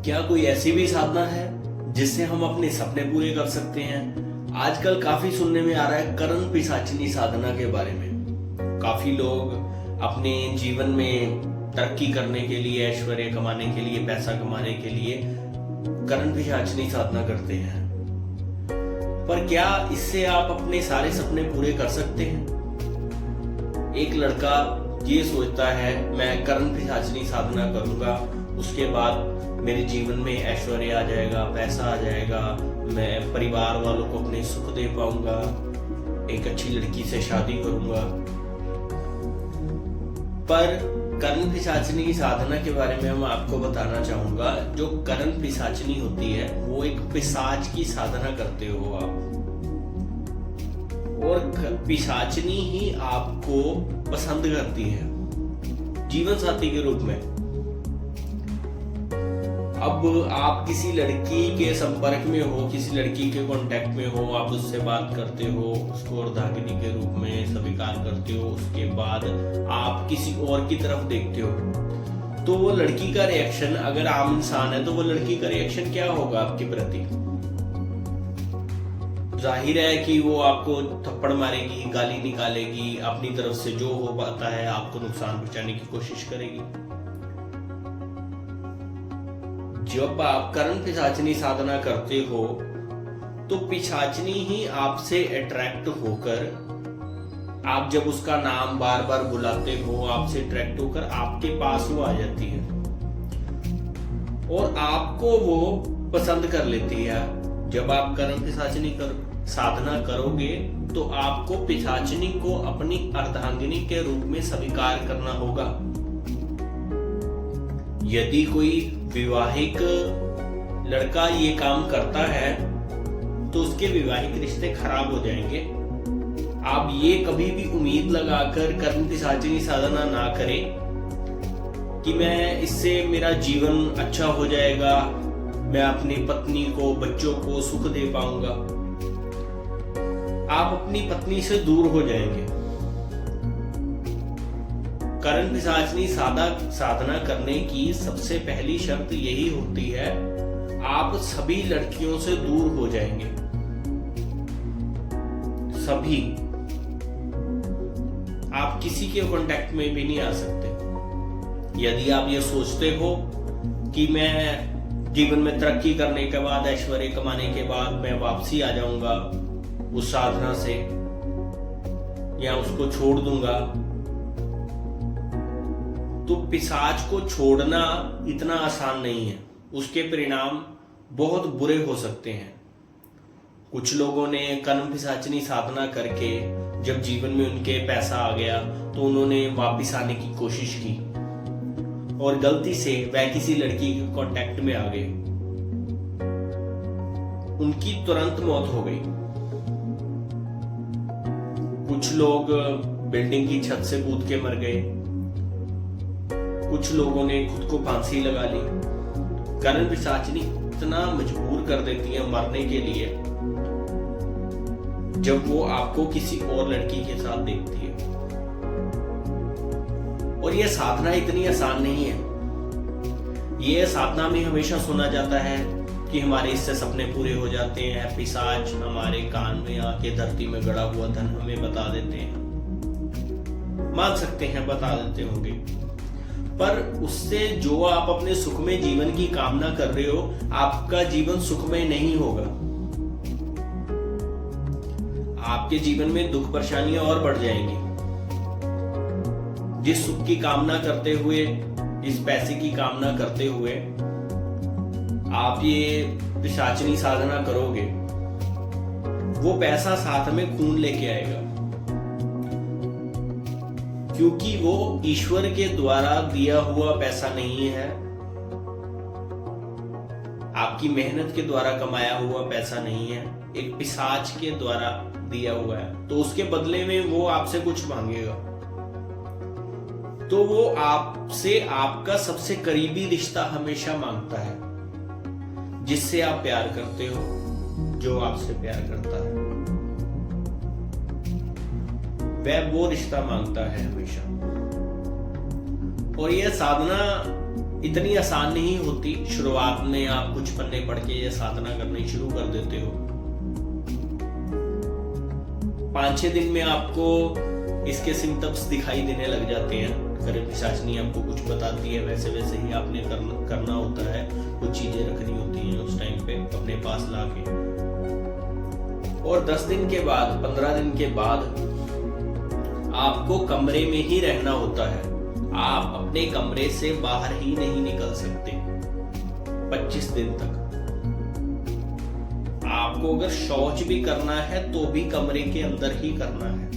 क्या कोई ऐसी भी साधना है जिससे हम अपने सपने पूरे कर सकते हैं? आजकल काफी सुनने में आ रहा है करण पिशाचिनी साधना के बारे में। काफी लोग अपने जीवन में तरक्की करने के लिए, ऐश्वर्य कमाने के लिए, पैसा कमाने के लिए करण पिशाचिनी साधना करते हैं। पर क्या इससे आप अपने सारे सपने पूरे कर सकते हैं? एक लड़का ये सोचता है मैं करण पिशाचिनी साधना करूंगा, उसके बाद मेरे जीवन में ऐश्वर्य आ जाएगा, पैसा आ जाएगा, मैं परिवार वालों को अपने सुख दे पाऊंगा, एक अच्छी लड़की से शादी करूंगा। पर करण पिशाचिनी की साधना के बारे में मैं आपको बताना चाहूंगा। जो करण पिशाचिनी होती है वो एक पिशाच की साधना करते हो आप, और पिशाचिनी ही आपको पसंद करती है जीवन साथी के रूप में। अब आप किसी लड़की के संपर्क में हो, किसी लड़की के कांटेक्ट में हो, आप उससे बात करते हो, उसको अर्धांगिनी के रूप में स्वीकार करते हो, उसके बाद आप किसी और की तरफ देखते हो, तो वो लड़की का रिएक्शन, अगर आम इंसान है तो वो लड़की का रिएक्शन क्या होगा आपके प्रति? जाहिर है कि वो आपको थप्पड़ मारेगी, गाली निकालेगी, अपनी तरफ से जो हो पाता है आपको नुकसान पहुंचाने की कोशिश करेगी। जब आप करण पिशाचिनी साधना करते हो तो पिशाचिनी ही आपसे अट्रैक्ट होकर, आप जब उसका नाम बार बार बुलाते हो, आपसे अट्रैक्ट होकर आपके पास वो आ जाती है और आपको वो पसंद कर लेती है। जब आप करण पिशाचिनी साधना करोगे तो आपको पिशाचिनी को अपनी अर्धांगिनी के रूप में स्वीकार करना होगा। यदि कोई विवाहिक लड़का ये काम करता है तो उसके विवाहिक रिश्ते खराब हो जाएंगे। आप ये कभी भी उम्मीद लगाकर करण पिशाचिनी साधना ना करें कि मैं इससे मेरा जीवन अच्छा हो जाएगा, मैं अपनी पत्नी को, बच्चों को सुख दे पाऊंगा। आप अपनी पत्नी से दूर हो जाएंगे। करण पिशाचिनी साधना करने की सबसे पहली शर्त यही होती है, आप सभी लड़कियों से दूर हो जाएंगे, सभी। आप किसी के कांटेक्ट में भी नहीं आ सकते। यदि आप ये सोचते हो कि मैं जीवन में तरक्की करने के बाद, ऐश्वर्य कमाने के बाद मैं वापसी आ जाऊंगा उस साधना से या उसको छोड़ दूंगा, तो पिशाच को छोड़ना इतना आसान नहीं है। उसके परिणाम बहुत बुरे हो सकते हैं। कुछ लोगों ने करण पिशाचिनी साधना करके जब जीवन में उनके पैसा आ गया तो उन्होंने वापस आने की कोशिश की और गलती से वह किसी लड़की के कांटेक्ट में आ गए, उनकी तुरंत मौत हो गई। कुछ लोग बिल्डिंग की छत से कूद के मर गए, कुछ लोगों ने खुद को फांसी लगा ली। करण पिशाचिनी इतना मजबूर कर देती है मरने के लिए जब वो आपको किसी और लड़की के साथ देखती है। और यह साधना इतनी आसान नहीं है। यह साधना में हमेशा सुना जाता है कि हमारे इससे सपने पूरे हो जाते हैं, पिशाच हमारे कान में आके धरती में गड़ा हुआ धन हमें बता देते हैं। मान सकते हैं बता देते होंगे, पर उससे जो आप अपने सुखमय जीवन की कामना कर रहे हो, आपका जीवन सुखमय नहीं होगा। आपके जीवन में दुख परेशानियां और बढ़ जाएंगी। जिस सुख की कामना करते हुए, जिस पैसे की कामना करते हुए आप ये पिशाचिनी साधना करोगे, वो पैसा साथ में खून लेके आएगा, क्योंकि वो ईश्वर के द्वारा दिया हुआ पैसा नहीं है, आपकी मेहनत के द्वारा कमाया हुआ पैसा नहीं है, एक पिशाच के द्वारा दिया हुआ है। तो उसके बदले में वो आपसे कुछ मांगेगा, तो वो आपसे आपका सबसे करीबी रिश्ता हमेशा मांगता है, जिससे आप प्यार करते हो, जो आपसे प्यार करता है वह वो रिश्ता मांगता है हमेशा। और यह साधना इतनी आसान नहीं होती। शुरुआत में आप कुछ पन्ने पढ़ के ये साधना करनी शुरू कर देते हो, 5-6 दिन में आपको इसके सिम्टम्स दिखाई देने लग जाते हैं। करण पिशाचिनी आपको कुछ बताती है, वैसे वैसे ही आपने करना होता है। कुछ चीजें रखनी होती हैं उस टाइम पे अपने पास लाके, और 10 दिन के बाद, 15 दिन के बाद आपको कमरे में ही रहना होता है। आप अपने कमरे से बाहर ही नहीं निकल सकते 25 दिन तक। आपको अगर शौच भी करना है तो भी कमरे के अंदर ही करना है।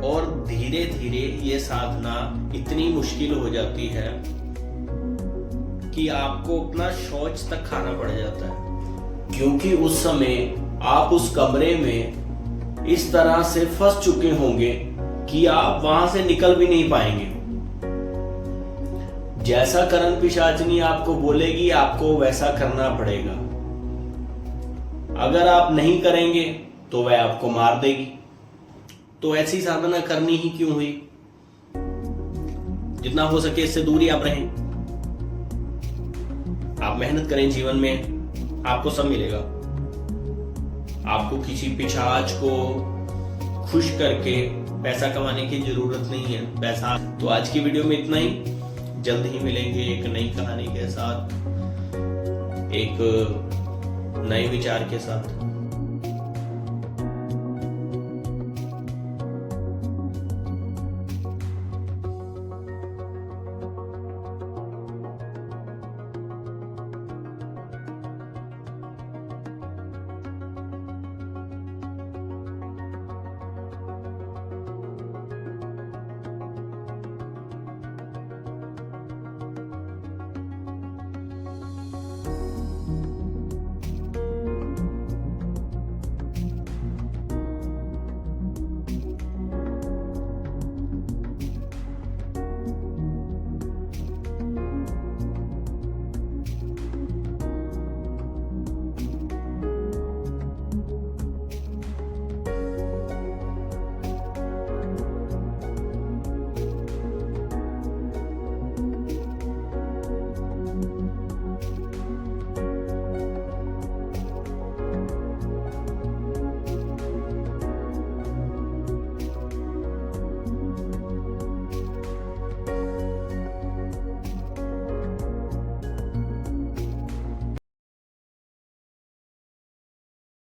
और धीरे धीरे ये साधना इतनी मुश्किल हो जाती है कि आपको अपना शौच तक खाना पड़ जाता है, क्योंकि उस समय आप उस कमरे में इस तरह से फंस चुके होंगे कि आप वहां से निकल भी नहीं पाएंगे। जैसा करण पिशाचिनी आपको बोलेगी आपको वैसा करना पड़ेगा। अगर आप नहीं करेंगे तो वह आपको मार देगी। तो ऐसी साधना करनी ही क्यों हुई? जितना हो सके इससे दूर ही आप रहें। आप मेहनत करें जीवन में, आपको सब मिलेगा। आपको किसी पिशाच को खुश करके पैसा कमाने की जरूरत नहीं है। पैसा तो आज की वीडियो में इतना ही। जल्द ही मिलेंगे एक नई कहानी के साथ, एक नए विचार के साथ।